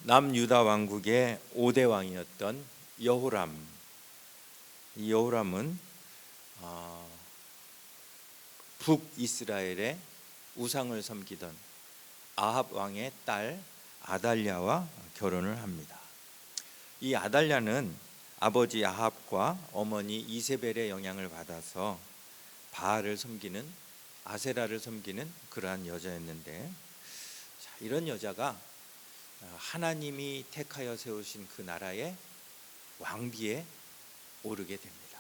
남유다 왕국의 5대 왕이었던 여호람. 이 여호람은 북이스라엘의 우상을 섬기던 아합 왕의 딸 아달랴와 결혼을 합니다. 이 아달랴는 아버지 아합과 어머니 이세벨의 영향을 받아서 바알을 섬기는, 아세라를 섬기는 그러한 여자였는데, 이런 여자가 하나님이 택하여 세우신 그 나라의 왕비에 오르게 됩니다.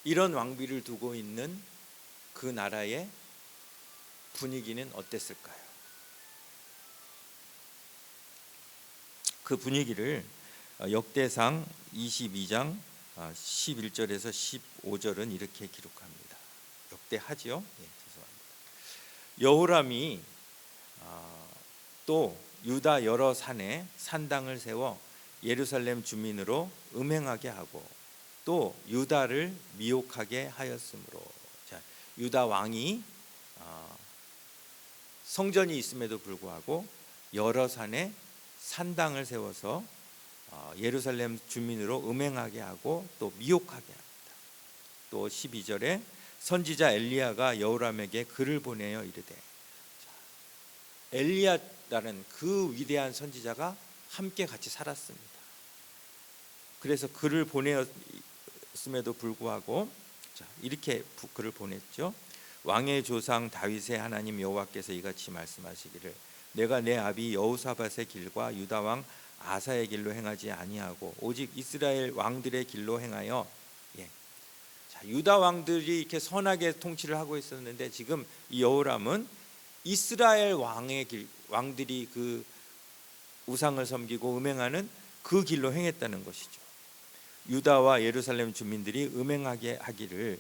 이런 왕비를 두고 있는 그 나라의 분위기는 어땠을까요? 그 분위기를 역대상 22장 11절에서 15절은 이렇게 기록합니다. 역대하지요? 죄송합니다. 여호람이 또 유다 여러 산에 산당을 세워 예루살렘 주민으로 음행하게 하고 또 유다를 미혹하게 하였으므로, 유다 왕이 성전이 있음에도 불구하고 여러 산에 산당을 세워서 예루살렘 주민으로 음행하게 하고 또 미혹하게 합니다. 또 12절에 선지자 엘리야가 여호람에게 글을 보내어 이르되, 엘리야라는 그 위대한 선지자가 함께 같이 살았습니다. 그래서 글을 보내었음에도 불구하고 이렇게 글을 보냈죠. 왕의 조상 다윗의 하나님 여호와께서 이같이 말씀하시기를, 내가 내 아비 여호사밧의 길과 유다 왕 아사의 길로 행하지 아니하고 오직 이스라엘 왕들의 길로 행하여, 유다 왕들이 이렇게 선하게 통치를 하고 있었는데 지금 이 여호람은 이스라엘 왕들이 그 우상을 섬기고 음행하는 그 길로 행했다는 것이죠. 유다와 예루살렘 주민들이 음행하게 하기를,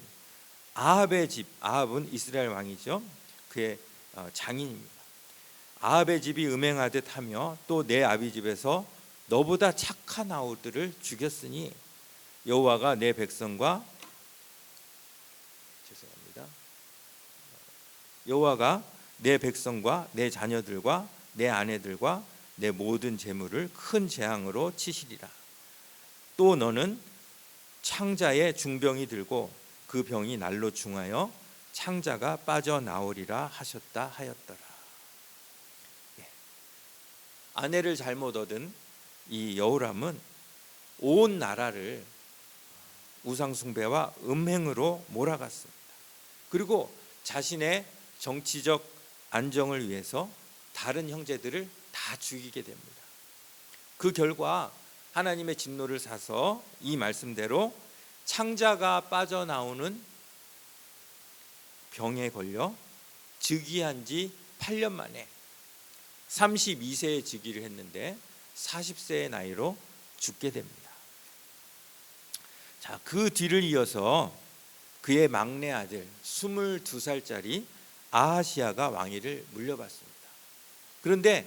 아합의 집, 아합은 이스라엘 왕이죠. 그의 장인입니다. 아합의 집이 음행하듯 하며 또 내 아비 집에서 너보다 착한 아우들을 죽였으니 여호와가 내 백성과, 여호와가 내 백성과 내 자녀들과 내 아내들과 내 모든 재물을 큰 재앙으로 치시리라. 또 너는 창자의 중병이 들고 그 병이 날로 중하여 창자가 빠져나오리라 하셨다 하였더라. 아내를 잘못 얻은 이 여호람은 온 나라를 우상숭배와 음행으로 몰아갔습니다. 그리고 자신의 정치적 안정을 위해서 다른 형제들을 다 죽이게 됩니다. 그 결과 하나님의 진노를 사서 이 말씀대로 창자가 빠져나오는 병에 걸려 즉위한 지 8년 만에 32세에 즉위를 했는데 40세의 나이로 죽게 됩니다. 그 뒤를 이어서 그의 막내 아들 22살짜리 아하시야가 왕위를 물려받습니다. 그런데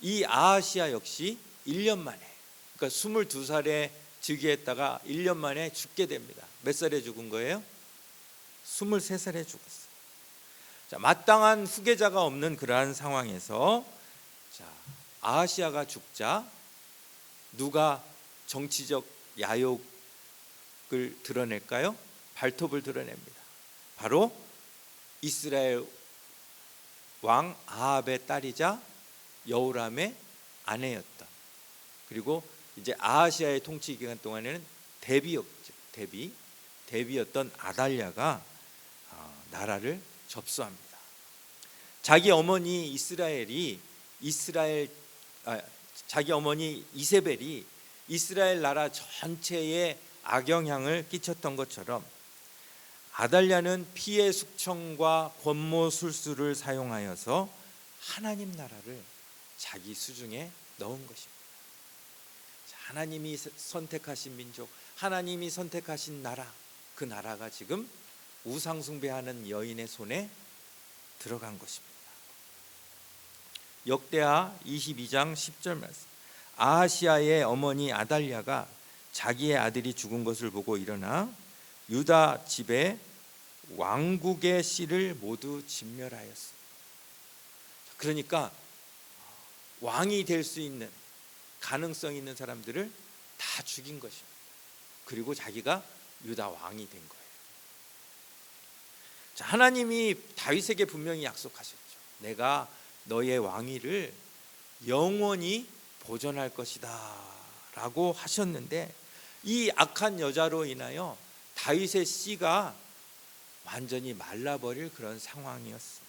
이 아하시야 역시 1년 만에, 그러니까 22살에 즉위했다가 1년 만에 죽게 됩니다. 몇 살에 죽은 거예요? 23살에 죽었어요. 마땅한 후계자가 없는 그러한 상황에서 아하시야가 죽자 누가 정치적 야욕을 드러낼까요? 발톱을 드러냅니다. 바로 이스라엘 왕 아합의 딸이자 여호람의 아내였던, 그리고 이제 아하시야의 통치 기간 동안에는 대비였죠. 대비였던 아달랴가 나라를 접수합니다. 자기 어머니 자기 어머니 이세벨이 이스라엘 나라 전체에 악영향을 끼쳤던 것처럼 아달랴는 피의 숙청과 권모 술수를 사용하여서 하나님 나라를 자기 수중에 넣은 것입니다. 하나님이 선택하신 민족, 하나님이 선택하신 나라, 그 나라가 지금 우상숭배하는 여인의 손에 들어간 것입니다. 역대하 22장 10절 말씀. 아하시야의 어머니 아달랴가 자기의 아들이 죽은 것을 보고 일어나 유다 집에 왕국의 씨를 모두 진멸하였습니다. 그러니까 왕이 될 수 있는 가능성 있는 사람들을 다 죽인 것입니다. 그리고 자기가 유다 왕이 된 거예요. 자, 하나님이 다윗에게 분명히 약속하셨죠. 내가 너의 왕위를 영원히 보존할 것이다 라고 하셨는데, 이 악한 여자로 인하여 다윗의 씨가 완전히 말라버릴 그런 상황이었습니다.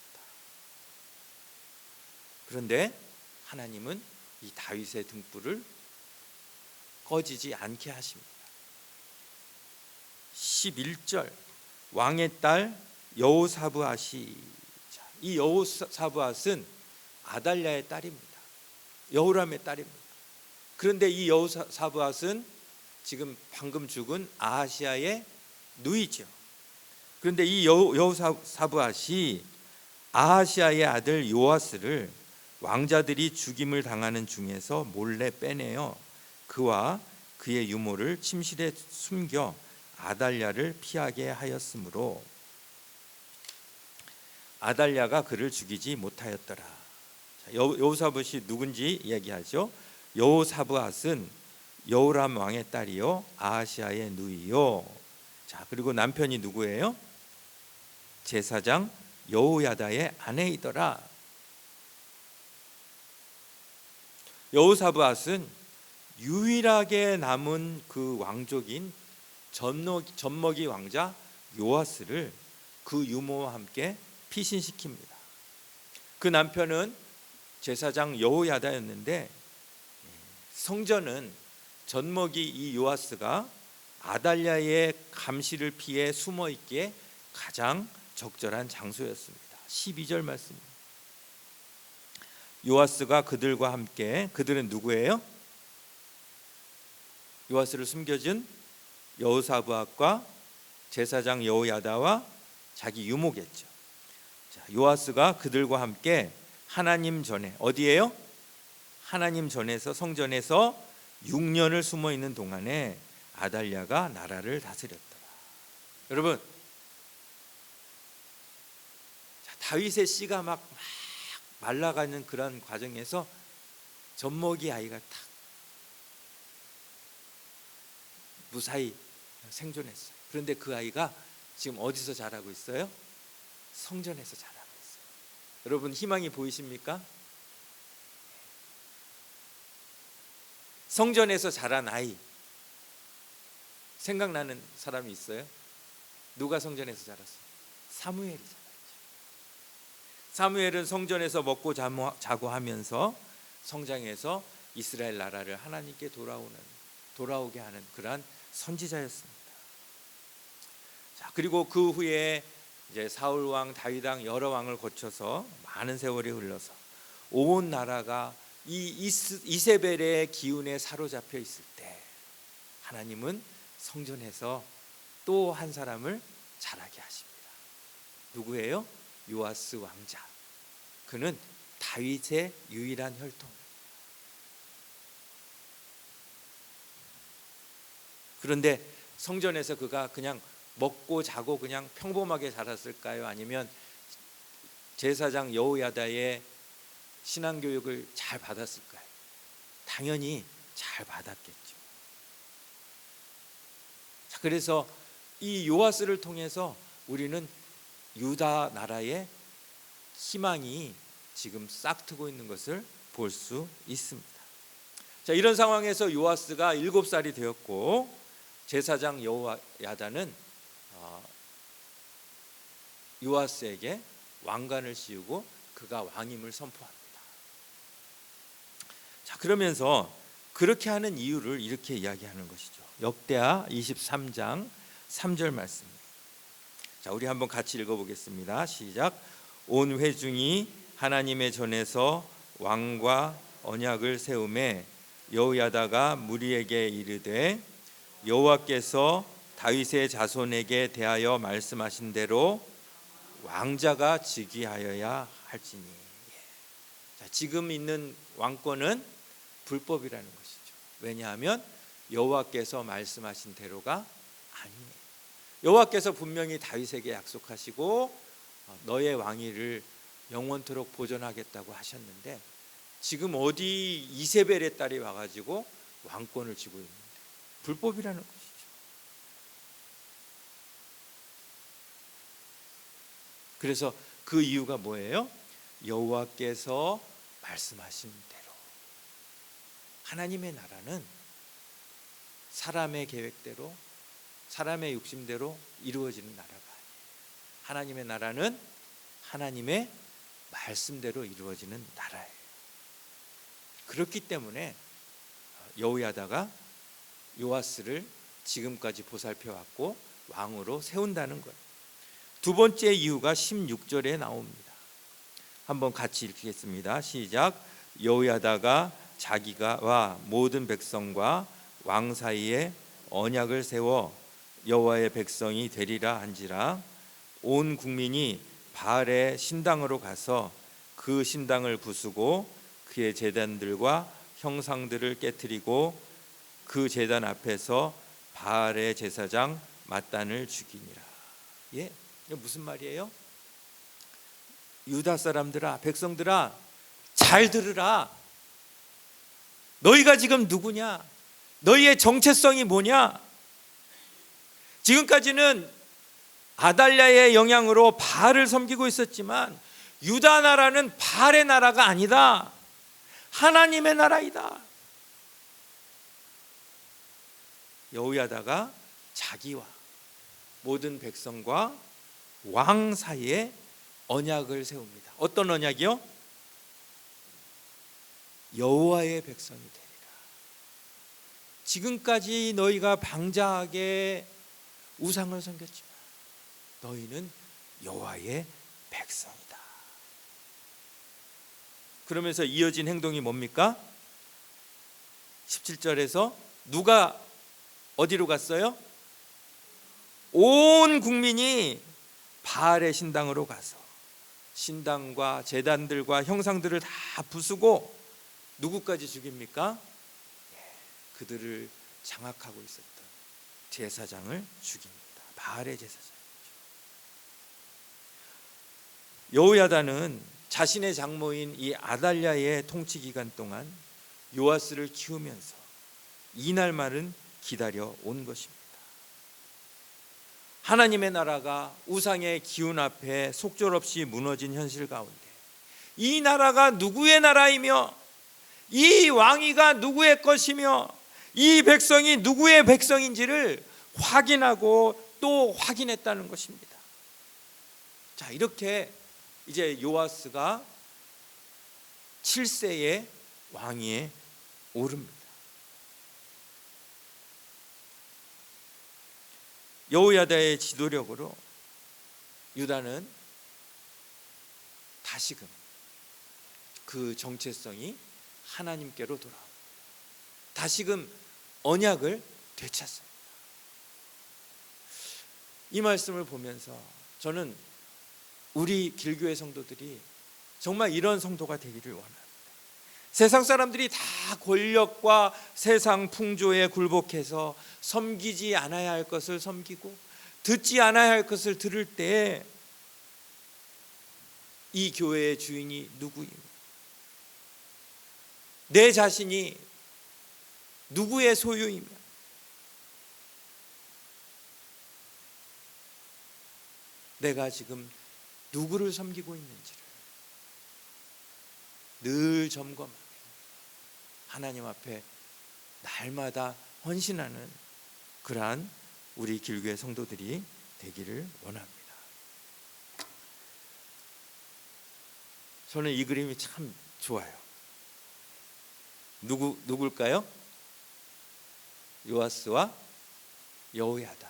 그런데 하나님은 이 다윗의 등불을 꺼지지 않게 하십니다. 11절, 왕의 딸 여호사브앗이, 이 여호사브앗은 아달랴의 딸입니다. 여호람의 딸입니다. 그런데 이 여호사브앗은 지금 방금 죽은 아하시아의 누이죠. 그런데 이 여호사브앗이 아하시아의 아들 요아스를 왕자들이 죽임을 당하는 중에서 몰래 빼내어 그와 그의 유모를 침실에 숨겨 아달랴를 피하게 하였으므로 아달랴가 그를 죽이지 못하였더라. 여호사브앗이 누군지 이야기하죠. 여호사브앗은 여호람 왕의 딸이요 아하시아의 누이요. 자, 그리고 남편이 누구예요? 제사장 여호야다의 아내이더라. 여호사브앗은 유일하게 남은 그 왕족인 젖먹이 왕자 요아스를 그 유모와 함께 피신시킵니다. 그 남편은 제사장 여호야다였는데, 성전은 젖먹이 이 요아스가 아달랴의 감시를 피해 숨어 있기에 가장 적절한 장소였습니다. 12절 말씀입니다. 요아스가 그들과 함께, 그들은 누구예요? 요아스를 숨겨준 여호사브앗과 제사장 여호야다와 자기 유모겠죠. 자, 요아스가 그들과 함께 하나님 전에, 어디예요? 하나님 전에서, 성전에서 6년을 숨어 있는 동안에 아달랴가 나라를 다스렸더라. 여러분, 다윗의 씨가 막 말라가는 그런 과정에서 젖먹이 아이가 딱 무사히 생존했어요. 그런데 그 아이가 지금 어디서 자라고 있어요? 성전에서 자라고 있어요. 여러분, 희망이 보이십니까? 성전에서 자란 아이, 생각나는 사람이 있어요? 누가 성전에서 자랐어요? 사무엘이 자랐죠. 사무엘은 성전에서 먹고 자고 하면서 성장해서 이스라엘 나라를 하나님께 돌아오게 하는 그러한 선지자였습니다. 자, 그리고 그 후에 이제 사울 왕, 다윗 왕, 여러 왕을 거쳐서 많은 세월이 흘러서 온 나라가 이 이세벨의 기운에 사로잡혀 있을 때 하나님은 성전에서 또 한 사람을 자라게 하십니다. 누구예요? 요아스 왕자. 그는 다윗의 유일한 혈통. 그런데 성전에서 그가 그냥 먹고 자고 그냥 평범하게 자랐을까요? 아니면 제사장 여호야다의 신앙교육을 잘 받았을까요? 당연히 잘 받았겠죠. 자, 그래서 이 요아스를 통해서 우리는 유다 나라의 희망이 지금 싹트고 있는 것을 볼 수 있습니다. 자, 이런 상황에서 요아스가 7살이 되었고 제사장 여호야다는 요아스에게 왕관을 씌우고 그가 왕임을 선포합니다. 자, 그러면서 그렇게 하는 이유를 이렇게 이야기하는 것이죠. 역대하 23장 3절 말씀입니다. 자, 우리 한번 같이 읽어보겠습니다. 시작. 온 회중이 하나님의 전에서 왕과 언약을 세우매 여호야다가 무리에게 이르되 여호와께서 다윗의 자손에게 대하여 말씀하신 대로 왕자가 즉위하여야 할지니. 자, 지금 있는 왕권은 불법이라는 것이죠. 왜냐하면 여호와께서 말씀하신 대로가 아니에요. 여호와께서 분명히 다윗에게 약속하시고 너의 왕위를 영원토록 보존하겠다고 하셨는데 지금 어디 이세벨의 딸이 와가지고 왕권을 쥐고 있는데 불법이라는 것이죠. 그래서 그 이유가 뭐예요? 여호와께서 말씀하신 대로 하나님의 나라는 사람의 계획대로 사람의 욕심대로 이루어지는 나라가 아니에요. 하나님의 나라는 하나님의 말씀대로 이루어지는 나라예요. 그렇기 때문에 여호야다가 요아스를 지금까지 보살펴왔고 왕으로 세운다는 거예요. 두 번째 이유가 16절에 나옵니다. 한번 같이 읽겠습니다. 시작. 여호야다가 자기가 모든 백성과 왕 사이에 언약을 세워 여호와의 백성이 되리라 한지라. 온 국민이 바알의 신당으로 가서 그 신당을 부수고 그의 제단들과 형상들을 깨뜨리고 그 제단 앞에서 바알의 제사장 맏단을 죽이니라. 예, 이게 무슨 말이에요? 유다 사람들아, 백성들아, 잘 들으라. 너희가 지금 누구냐? 너희의 정체성이 뭐냐? 지금까지는 아달랴의 영향으로 바알을 섬기고 있었지만 유다 나라는 바알의 나라가 아니다. 하나님의 나라이다. 여호야다가 자기와 모든 백성과 왕 사이에 언약을 세웁니다. 어떤 언약이요? 여호와의 백성이 되리라. 지금까지 너희가 방자하게 우상을 섬겼지만 너희는 여호와의 백성이다. 그러면서 이어진 행동이 뭡니까? 17절에서 누가 어디로 갔어요? 온 국민이 바알의 신당으로 가서 신당과 제단들과 형상들을 다 부수고 누구까지 죽입니까? 그들을 장악하고 있었던 제사장을 죽입니다. 바알의 제사장. 여호야다는 자신의 장모인 이 아달랴의 통치 기간 동안 요아스를 키우면서 이날만은 기다려 온 것입니다. 하나님의 나라가 우상의 기운 앞에 속절없이 무너진 현실 가운데 이 나라가 누구의 나라이며 이 왕위가 누구의 것이며 이 백성이 누구의 백성인지를 확인하고 또 확인했다는 것입니다. 자, 이렇게 이제 요아스가 7세의 왕위에 오릅니다. 여호야다의 지도력으로 유다는 다시금 그 정체성이 하나님께로 돌아옵니다. 다시금 언약을 되찾습니다. 이 말씀을 보면서 저는 우리 길교회 성도들이 정말 이런 성도가 되기를 원합니다. 세상 사람들이 다 권력과 세상 풍조에 굴복해서 섬기지 않아야 할 것을 섬기고 듣지 않아야 할 것을 들을 때 이 교회의 주인이 누구이며 내 자신이 누구의 소유이며 내가 지금 누구를 섬기고 있는지를 늘 점검하며 하나님 앞에 날마다 헌신하는 그러한 우리 길교회 성도들이 되기를 원합니다. 저는 이 그림이 참 좋아요. 누굴까요? 요아스와 여호야다.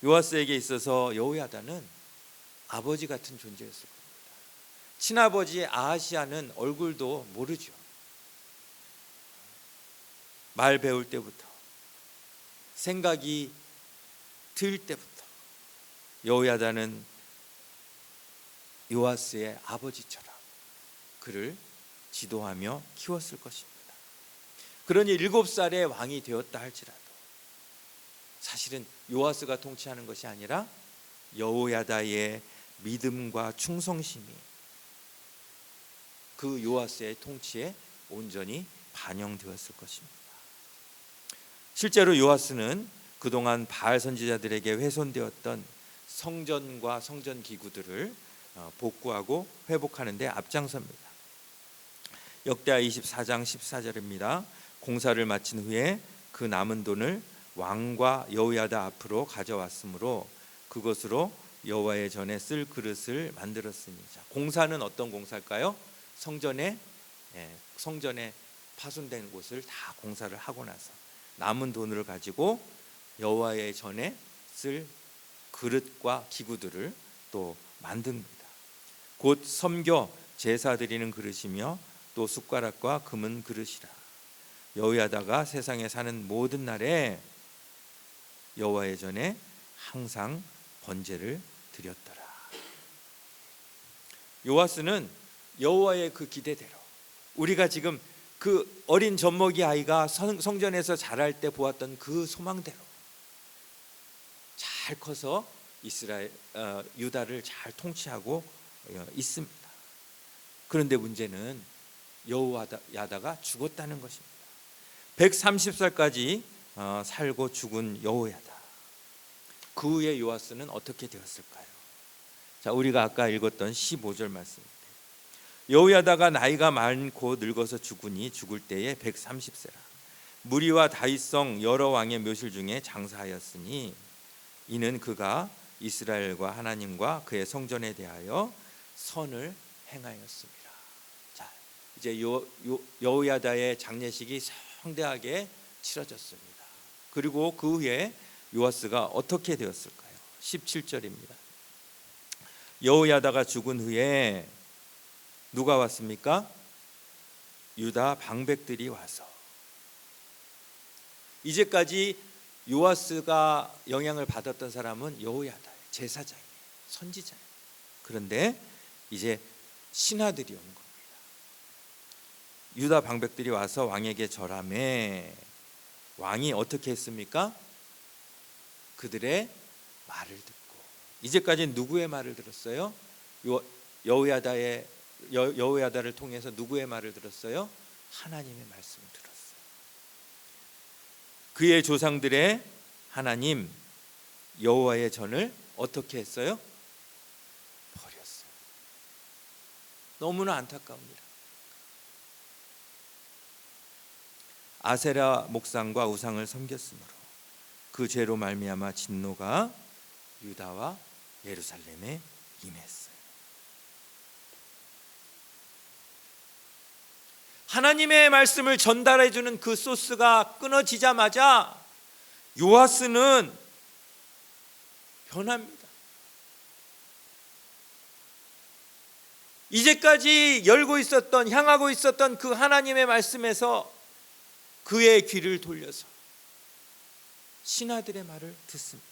요아스에게 있어서 여호야다는 아버지 같은 존재였을 겁니다. 친아버지 아하시아는 얼굴도 모르죠. 말 배울 때부터 생각이 들 때부터 여호야다는 요아스의 아버지처럼 그를 지도하며 키웠을 것입니다. 그러니 7살에 왕이 되었다 할지라도 사실은 요아스가 통치하는 것이 아니라 여호야다의 믿음과 충성심이 그 요아스의 통치에 온전히 반영되었을 것입니다. 실제로 요아스는 그동안 바알 선지자들에게 훼손되었던 성전과 성전 기구들을 복구하고 회복하는 데 앞장섭니다. 역대하 24장 14절입니다. 공사를 마친 후에 그 남은 돈을 왕과 여호야다 앞으로 가져왔으므로 그것으로 여호와의 전에 쓸 그릇을 만들었으니. 공사는 어떤 공사일까요? 성전에 파손된 곳을 다 공사를 하고 나서 남은 돈을 가지고 여호와의 전에 쓸 그릇과 기구들을 또 만듭니다. 곧 섬겨 제사 드리는 그릇이며 또 숟가락과 금은 그릇이라. 여호야다가 세상에 사는 모든 날에 여호와의 전에 항상 번제를 드렸더라. 요아스는 여호와의 그 기대대로, 우리가 지금 그 어린 젖먹이 아이가 성전에서 자랄 때 보았던 그 소망대로 잘 커서 유다를 잘 통치하고 있습니다. 그런데 문제는 여호야다가 죽었다는 것입니다. 130살까지 살고 죽은 여호야다. 그 후에 요아스는 어떻게 되었을까요? 자, 우리가 아까 읽었던 15절 말씀입니다. 여호야다가 나이가 많고 늙어서 죽으니 죽을 때에 130세라. 무리와 다윗성 여러 왕의 묘실 중에 장사하였으니 이는 그가 이스라엘과 하나님과 그의 성전에 대하여 선을 행하였습니다. 자, 이제 여호야다의 장례식이 성대하게 치러졌습니다. 그리고 그 후에 요아스가 어떻게 되었을까요? 17절입니다. 여호야다가 죽은 후에 누가 왔습니까? 유다 방백들이 와서. 이제까지 요아스가 영향을 받았던 사람은 여호야다예요. 제사장이에요. 선지자예요. 그런데 이제 신하들이 오는 겁니다. 유다 방백들이 와서 왕에게 절하매 왕이 어떻게 했습니까? 그들의 말을 듣고. 이제까지 누구의 말을 들었어요? 여호야다를 통해서 누구의 말을 들었어요? 하나님의 말씀을 들었어요. 그의 조상들의 하나님 여호와의 전을 어떻게 했어요? 버렸어요. 너무나 안타까웁니다. 아세라 목상과 우상을 섬겼으므로 그 죄로 말미암아 진노가 유다와 예루살렘에 임했어요. 하나님의 말씀을 전달해 주는 그 소스가 끊어지자마자 요아스는 변합니다. 이제까지 향하고 있었던 그 하나님의 말씀에서 그의 귀를 돌려서 신하들의 말을 듣습니다.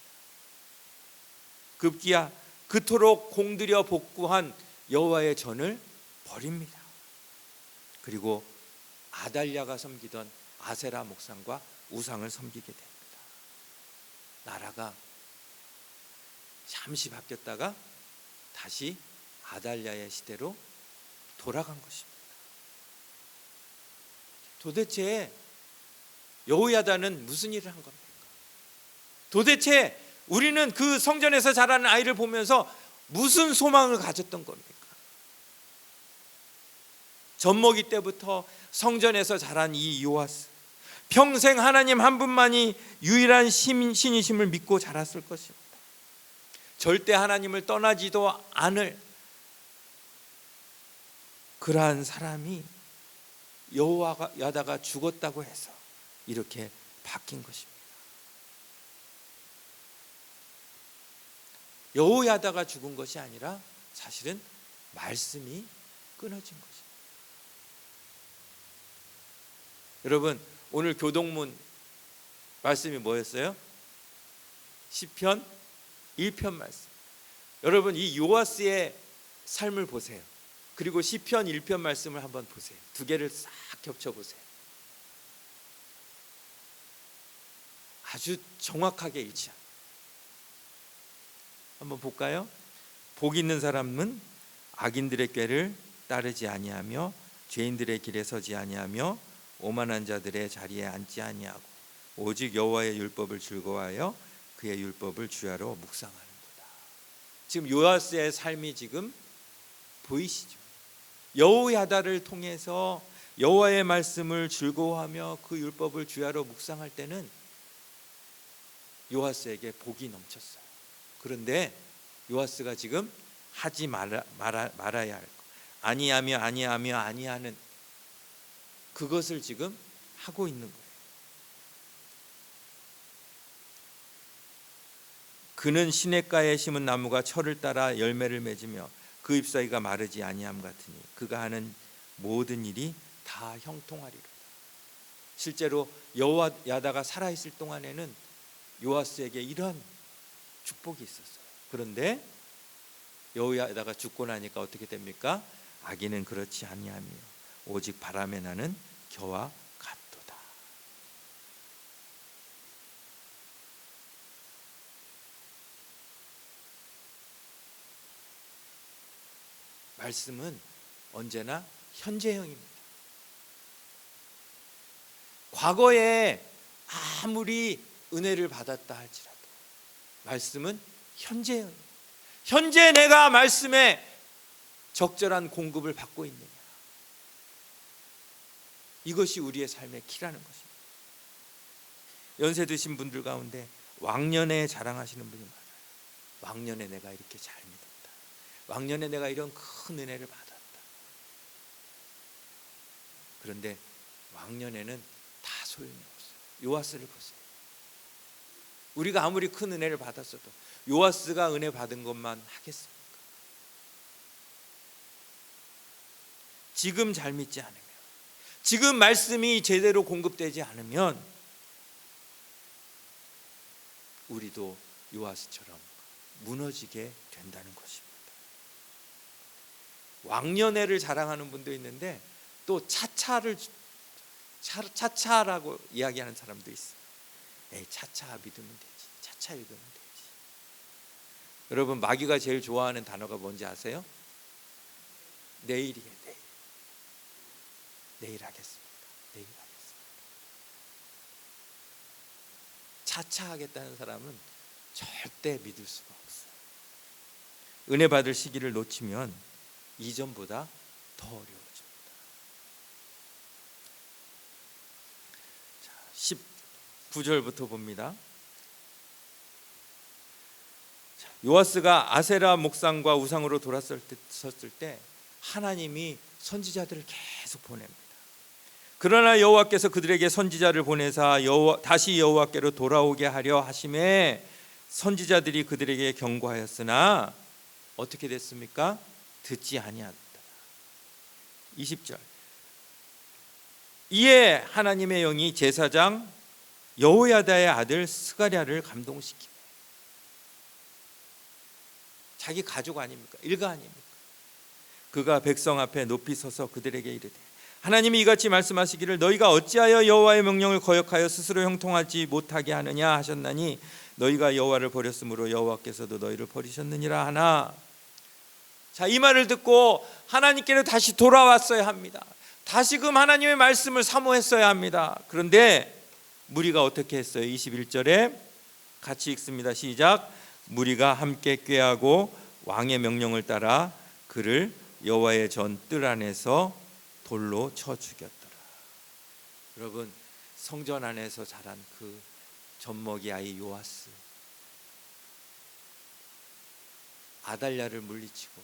급기야 그토록 공들여 복구한 여호와의 전을 버립니다. 그리고 아달랴가 섬기던 아세라 목상과 우상을 섬기게 됩니다. 나라가 잠시 바뀌었다가 다시 아달랴의 시대로 돌아간 것입니다. 도대체 여호야다는 무슨 일을 한 겁니까? 도대체 우리는 그 성전에서 자라는 아이를 보면서 무슨 소망을 가졌던 겁니까? 젖먹이 때부터 성전에서 자란 이 요아스, 평생 하나님 한 분만이 유일한 신이심을 믿고 자랐을 것입니다. 절대 하나님을 떠나지도 않을 그러한 사람이 여호야다가 죽었다고 해서 이렇게 바뀐 것입니다. 여호야다가 죽은 것이 아니라 사실은 말씀이 끊어진 것입니다. 여러분, 오늘 교동문 말씀이 뭐였어요? 시편 1편 말씀. 여러분, 이 요아스의 삶을 보세요. 그리고 시편 1편 말씀을 한번 보세요. 두 개를 싹 겹쳐보세요. 아주 정확하게 일치합니다. 한번 볼까요? 복 있는 사람은 악인들의 꾀를 따르지 아니하며 죄인들의 길에 서지 아니하며 오만한 자들의 자리에 앉지 아니하고 오직 여호와의 율법을 즐거워하여 그의 율법을 주야로 묵상하는도다. 지금 요아스의 삶이 지금 보이시죠? 여호야다를 통해서 여호와의 말씀을 즐거워하며 그 율법을 주야로 묵상할 때는 요아스에게 복이 넘쳤어요. 그런데 요아스가 지금 하지 말아야 할 것, 아니하는 그것을 지금 하고 있는 거예요. 그는 시냇가에 심은 나무가 철을 따라 열매를 맺으며 그 잎사귀가 마르지 아니함 같으니 그가 하는 모든 일이 다 형통하리로다. 실제로 여호야다가 살아있을 동안에는 요아스에게 이런 축복이 있었어요. 그런데 여호야다가 죽고 나니까 어떻게 됩니까? 악인은 그렇지 아니하며 오직 바람에 나는 겨와 같도다. 말씀은 언제나 현재형입니다. 과거에 아무리 은혜를 받았다 할지라도 말씀은 현재형입니다. 현재 내가 말씀에 적절한 공급을 받고 있느냐, 이것이 우리의 삶의 키라는 것입니다. 연세 드신 분들 가운데 왕년에 자랑하시는 분이 많아요. 왕년에 내가 이렇게 잘 믿었다, 왕년에 내가 이런 큰 은혜를 받았다. 그런데 왕년에는 다 소용이 없어요. 요아스를 보세요. 우리가 아무리 큰 은혜를 받았어도 요아스가 은혜 받은 것만 하겠습니까? 지금 잘 믿지 않으면, 지금 말씀이 제대로 공급되지 않으면 우리도 요아스처럼 무너지게 된다는 것입니다. 왕년회를 자랑하는 분도 있는데 또 차차라고 이야기하는 사람도 있어요. 에이, 차차 믿으면 되지, 차차 읽으면 되지. 여러분, 마귀가 제일 좋아하는 단어가 뭔지 아세요? 내일이에요. 내일 하겠습니다. 차차하겠다는 사람은 절대 믿을 수가 없어요. 은혜 받을 시기를 놓치면 이전보다 더 어려워집니다. 19절부터 봅니다. 요아스가 아세라 목상과 우상으로 돌아섰을 때 하나님이 선지자들을 계속 보냅니다. 그러나 여호와께서 그들에게 선지자를 보내사 다시 여호와께로 돌아오게 하려 하심에 선지자들이 그들에게 경고하였으나 어떻게 됐습니까? 듣지 아니하더라. 20절. 이에 하나님의 영이 제사장 여호야다의 아들 스가랴를 감동시키며, 자기 가족 아닙니까? 일가 아닙니까? 그가 백성 앞에 높이 서서 그들에게 이르되, 하나님이 이같이 말씀하시기를 너희가 어찌하여 여호와의 명령을 거역하여 스스로 형통하지 못하게 하느냐 하셨나니 너희가 여호와를 버렸으므로 여호와께서도 너희를 버리셨느니라 하나. 자, 이 말을 듣고 하나님께로 다시 돌아왔어야 합니다. 다시금 하나님의 말씀을 사모했어야 합니다. 그런데 무리가 어떻게 했어요? 21절에 같이 읽습니다. 시작. 무리가 함께 꾀하고 왕의 명령을 따라 그를 여호와의 전 뜰 안에서 돌로 쳐 죽였더라. 여러분, 성전 안에서 자란 그 젖먹이 아이 요아스, 아달랴를 물리치고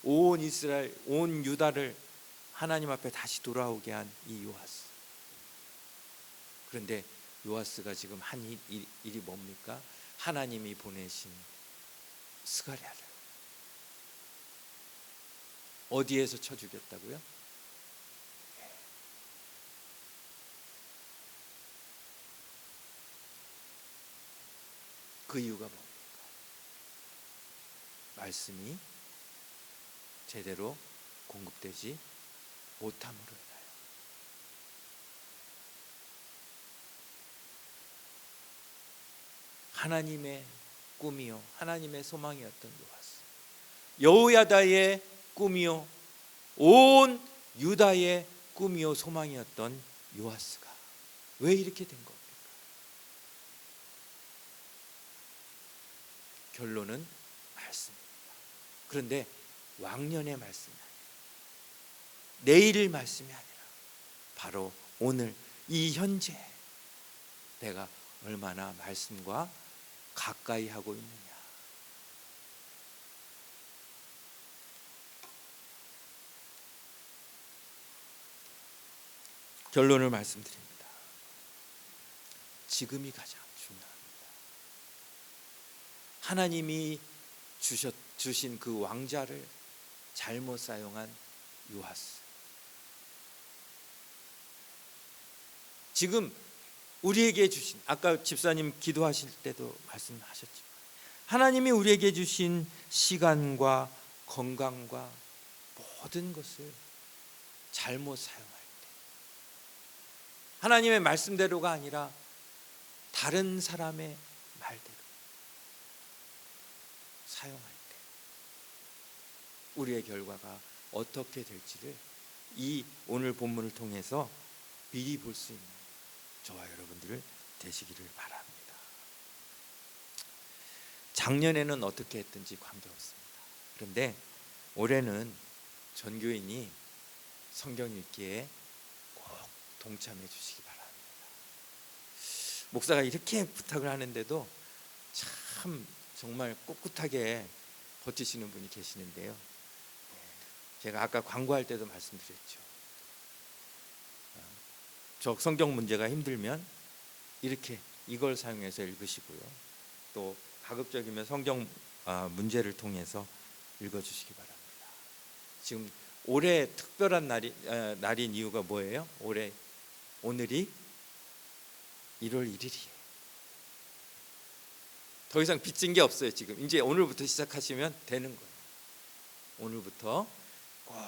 온 이스라엘, 온 유다를 하나님 앞에 다시 돌아오게 한 이 요아스. 그런데 요아스가 지금 한 일이 뭡니까? 하나님이 보내신 스가랴를 어디에서 쳐 죽였다고요? 그 이유가 뭡니까? 말씀이 제대로 공급되지 못함으로 인하여. 하나님의 꿈이요, 하나님의 소망이었던 요아스, 여호야다의 꿈이요, 온 유다의 꿈이요 소망이었던 요아스가 왜 이렇게 된 겁니까? 결론은 말씀입니다. 그런데 왕년의 말씀이 아니라 내일의 말씀이 아니라 바로 오늘 이 현재 내가 얼마나 말씀과 가까이 하고 있느냐. 결론을 말씀드립니다. 지금이 가장 중요합니다. 하나님이 주신 그 왕자를 잘못 사용한 요아스. 지금 우리에게 주신, 아까 집사님 기도하실 때도 말씀하셨지만 하나님이 우리에게 주신 시간과 건강과 모든 것을 잘못 사용할 때, 하나님의 말씀대로가 아니라 다른 사람의 말대로 사용할 때 우리의 결과가 어떻게 될지를 이 오늘 본문을 통해서 미리 볼 수 있는 저와 여러분들 되시기를 바랍니다. 작년에는 어떻게 했든지 관계없습니다. 그런데 올해는 전교인이 성경 읽기에 꼭 동참해 주시기 바랍니다. 목사가 이렇게 부탁을 하는데도 참 정말 꿋꿋하게 버티시는 분이 계시는데요. 제가 아까 광고할 때도 말씀드렸죠. 저 성경 문제가 힘들면 이렇게 이걸 사용해서 읽으시고요. 또 가급적이면 성경 문제를 통해서 읽어주시기 바랍니다. 지금 올해 특별한 날인 이유가 뭐예요? 오늘이 1월 1일이에요. 더 이상 빚진 게 없어요. 지금 이제 오늘부터 시작하시면 되는 거예요. 오늘부터 꼭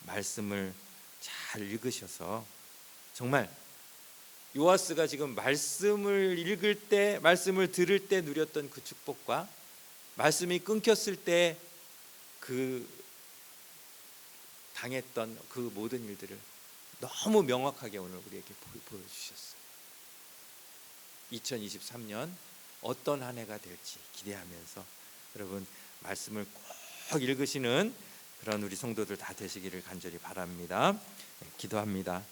말씀을 잘 읽으셔서 정말 요아스가 지금 말씀을 읽을 때, 말씀을 들을 때 누렸던 그 축복과 말씀이 끊겼을 때 그 당했던 그 모든 일들을 너무 명확하게 오늘 우리에게 보여주셨어요. 2023년 어떤 한 해가 될지 기대하면서 여러분 말씀을 꼭 읽으시는 그런 우리 성도들 다 되시기를 간절히 바랍니다. 기도합니다.